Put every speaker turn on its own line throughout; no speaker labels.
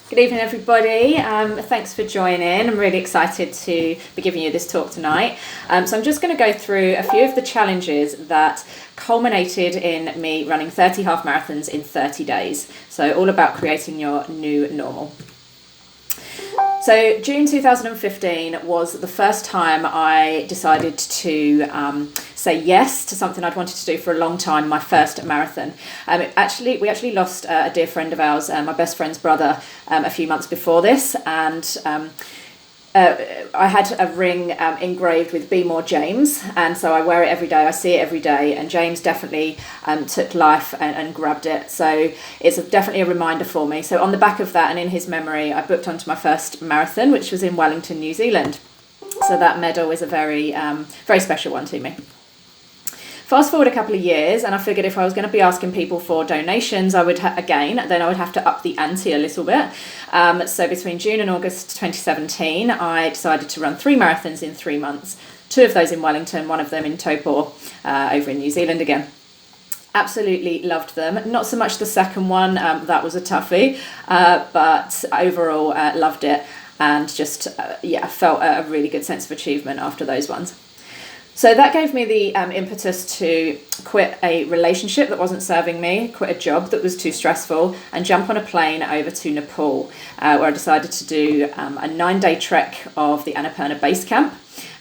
Good evening, everybody. Thanks for joining. I'm really excited to be giving you this talk tonight. So I'm just going to go through a few of the challenges that culminated in me running 30 half marathons in 30 days. So all about creating your new normal. So June 2015 was the first time I decided to say yes to something I'd wanted to do for a long time, my first marathon. We actually lost a dear friend of ours, my best friend's brother, a few months before this, and I had a ring engraved with Be More James, and so I wear it every day, I see it every day, and James definitely took life and grabbed it, so it's definitely a reminder for me. So on the back of that and in his memory, I booked onto my first marathon, which was in Wellington, New Zealand. So that medal is a very, very special one to me. Fast forward a couple of years, and I figured if I was going to be asking people for donations, I would then I would have to up the ante a little bit. So between June and August 2017, I decided to run 3 marathons in 3 months. 2 of those in Wellington, 1 of them in Taupo, over in New Zealand again. Absolutely loved them. Not so much the second one, that was a toughie, but overall loved it, and just felt a really good sense of achievement after those ones. So that gave me the impetus to quit a relationship that wasn't serving me, quit a job that was too stressful, and jump on a plane over to Nepal, where I decided to do a 9-day trek of the Annapurna base camp.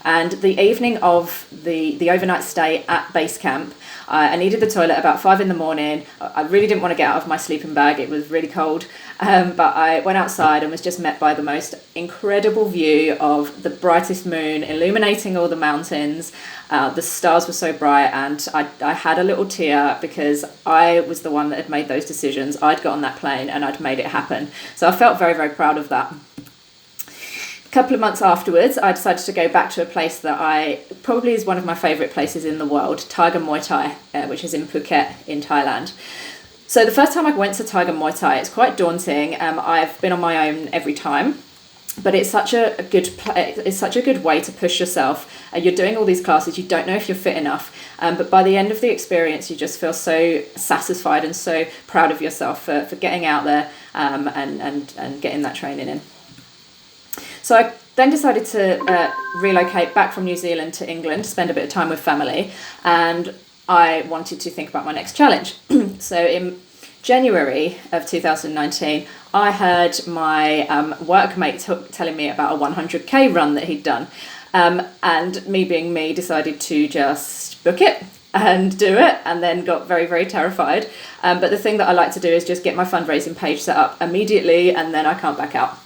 And the evening of the overnight stay at base camp, I needed the toilet about 5 in the morning. I really didn't want to get out of my sleeping bag. It was really cold. But I went outside and was just met by the most incredible view of the brightest moon illuminating all the mountains. The stars were so bright, and I had a little tear because I was the one that had made those decisions. I'd got on that plane and I'd made it happen. So I felt very, very proud of that. A couple of months afterwards, I decided to go back to a place that probably is one of my favourite places in the world, Tiger Muay Thai, which is in Phuket in Thailand. So the first time I went to Tiger Muay Thai, it's quite daunting. I've been on my own every time, but it's such a good way to push yourself. You're doing all these classes, you don't know if you're fit enough, but by the end of the experience, you just feel so satisfied and so proud of yourself for getting out there and getting that training in. So I then decided to relocate back from New Zealand to England, spend a bit of time with family, and I wanted to think about my next challenge. So in January of 2019, I heard my workmate telling me about a 100k run that he'd done. And me being me, decided to just book it and do it, and then got very, very terrified. But the thing that I like to do is just get my fundraising page set up immediately, and then I can't back out.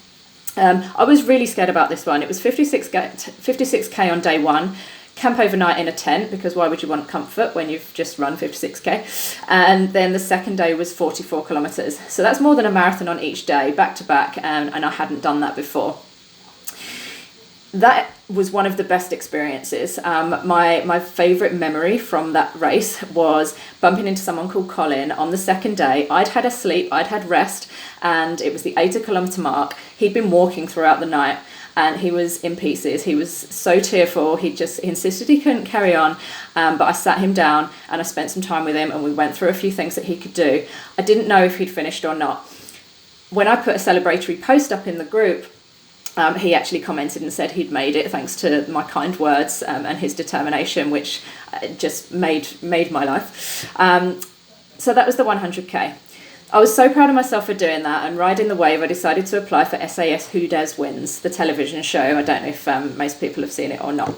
I was really scared about this one. It was 56k on day 1, camp overnight in a tent, because why would you want comfort when you've just run 56k? And then the second day was 44 kilometres. So that's more than a marathon on each day, back to back, and I hadn't done that before. That was one of the best experiences. My favourite memory from that race was bumping into someone called Colin on the second day. I'd had a sleep, I'd had rest, and it was the 80 kilometre mark. He'd been walking throughout the night, and he was in pieces. He was so tearful. He insisted he couldn't carry on, but I sat him down and I spent some time with him, and we went through a few things that he could do. I didn't know if he'd finished or not. When I put a celebratory post up in the group, he actually commented and said he'd made it thanks to my kind words and his determination, which just made my life. So that was the 100k. I was so proud of myself for doing that, and riding the wave, I decided to apply for SAS Who Dares Wins, the television show. I don't know if most people have seen it or not.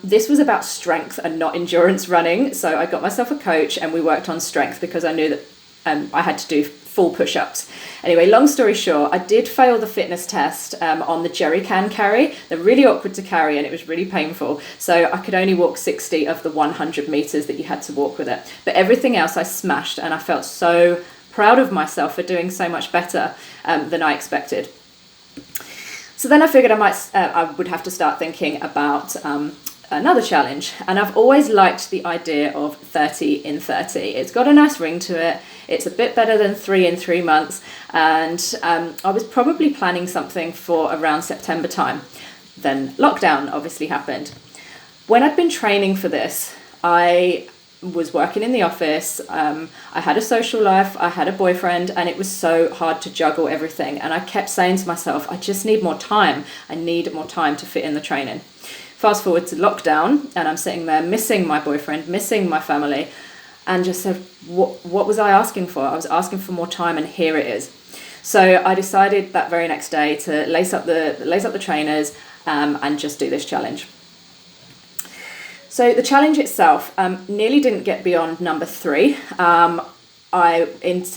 This was about strength and not endurance running, so I got myself a coach and we worked on strength because I knew that I had to do full push-ups. Anyway, long story short, I did fail the fitness test on the jerry can carry. They're really awkward to carry and it was really painful. So I could only walk 60 of the 100 metres that you had to walk with it. But everything else I smashed, and I felt so proud of myself for doing so much better than I expected. So then I figured I would have to start thinking about another challenge, and I've always liked the idea of 30 in 30. It's got a nice ring to it. It's a bit better than 3 in 3 months, and I was probably planning something for around September time. Then lockdown obviously happened. When I'd been training for this, I was working in the office. I had a social life, I had a boyfriend, and it was so hard to juggle everything. And I kept saying to myself, I just need more time. I need more time to fit in the training. Fast forward to lockdown, and I'm sitting there missing my boyfriend, missing my family, and just said, what was I asking for? I was asking for more time, and here it is. So I decided that very next day to lace up the trainers and just do this challenge. So the challenge itself nearly didn't get beyond number 3. I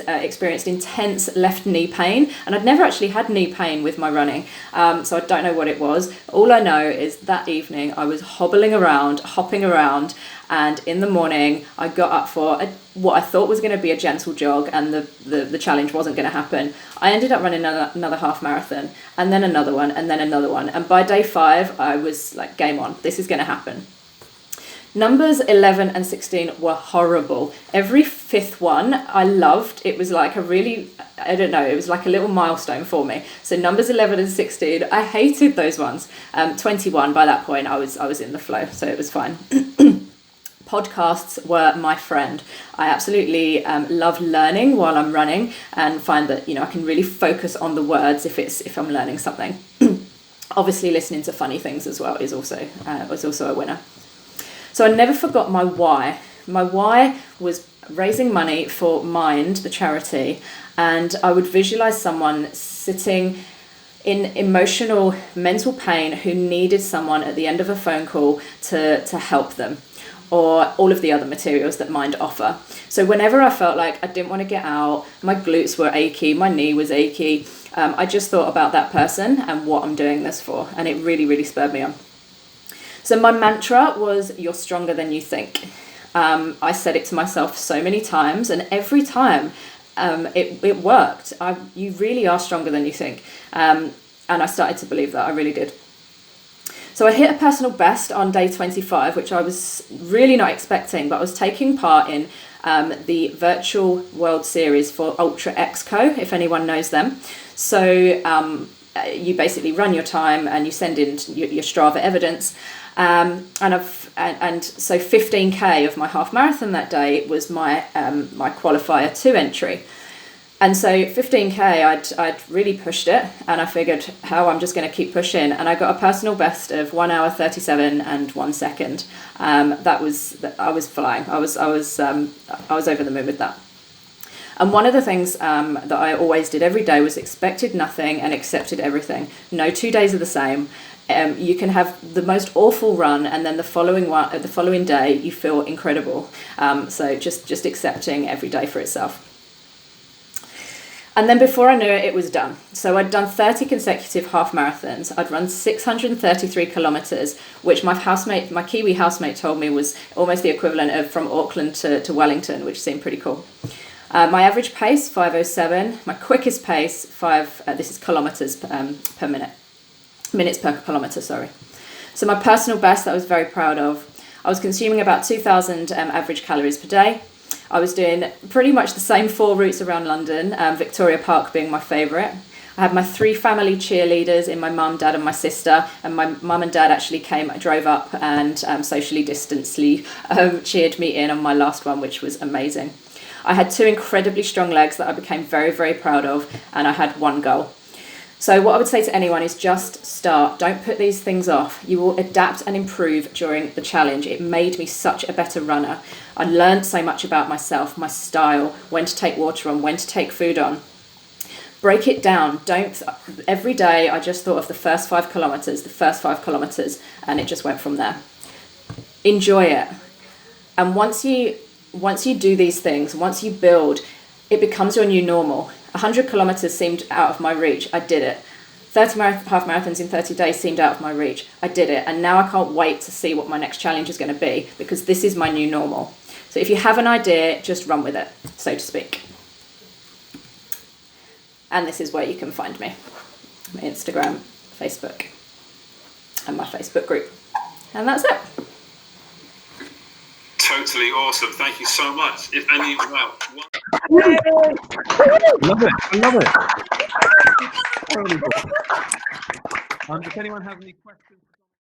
experienced intense left knee pain, and I'd never actually had knee pain with my running, so I don't know what it was. All I know is that evening I was hopping around, and in the morning I got up for what I thought was going to be a gentle jog, and the challenge wasn't going to happen. I ended up running another half marathon, and then another one, and then another one, and by day 5 I was like, game on, this is going to happen. Numbers 11 and 16 were horrible. Every 5th one I loved. It was like it was like a little milestone for me. So numbers 11 and 16, I hated those ones. 21, by that point, I was in the flow, so it was fine. Podcasts were my friend. I absolutely love learning while I'm running, and find that, I can really focus on the words if I'm learning something. Obviously, listening to funny things as well was also a winner. So I never forgot my why. My why was raising money for Mind, the charity, and I would visualize someone sitting in emotional, mental pain who needed someone at the end of a phone call to help them, or all of the other materials that Mind offer. So whenever I felt like I didn't want to get out, my glutes were achy, my knee was achy, I just thought about that person and what I'm doing this for, and it really, really spurred me on. So my mantra was, you're stronger than you think. I said it to myself so many times, and every time it worked. You really are stronger than you think. And I started to believe that, I really did. So I hit a personal best on day 25, which I was really not expecting, but I was taking part in the virtual World Series for Ultra Exco, if anyone knows them. So you basically run your time and you send in your Strava evidence. And so 15k of my half marathon that day was my qualifier 2 entry, and so 15k I'd really pushed it, and I figured how I'm just going to keep pushing, and I got a personal best of 1 hour 37 and 1 second. I was flying. I was over the moon with that. And one of the things that I always did every day was expected nothing and accepted everything. No 2 days are the same. You can have the most awful run, and then the following day you feel incredible. So just accepting every day for itself. And then before I knew it, it was done. So I'd done 30 consecutive half marathons. I'd run 633 kilometers, which my Kiwi housemate told me was almost the equivalent of from Auckland to Wellington, which seemed pretty cool. My average pace, 5:07. My quickest pace, this is kilometers per minute. Minutes per kilometre, sorry. So my personal best that I was very proud of, I was consuming about 2,000 average calories per day. I was doing pretty much the same 4 routes around London, Victoria Park being my favourite. I had my 3 family cheerleaders in my mum, dad and my sister, and my mum and dad actually drove up and socially distancedly cheered me in on my last one, which was amazing. I had 2 incredibly strong legs that I became very, very proud of, and I had one goal. So what I would say to anyone is just start. Don't put these things off. You will adapt and improve during the challenge. It made me such a better runner. I learned so much about myself, my style, when to take water on, when to take food on. Break it down. Every day I just thought of the first 5 kilometers, and it just went from there. Enjoy it. And once you do these things, once you build, it becomes your new normal. 100 kilometers seemed out of my reach. I did it. 30 half marathons in 30 days seemed out of my reach. I did it. And now I can't wait to see what my next challenge is going to be, because this is my new normal. So if you have an idea, just run with it, so to speak. And this is where you can find me. My Instagram, Facebook, and my Facebook group. And that's it.
Totally awesome. Thank you so much. If any, wow.
Love it. I love it. Does anyone have any questions?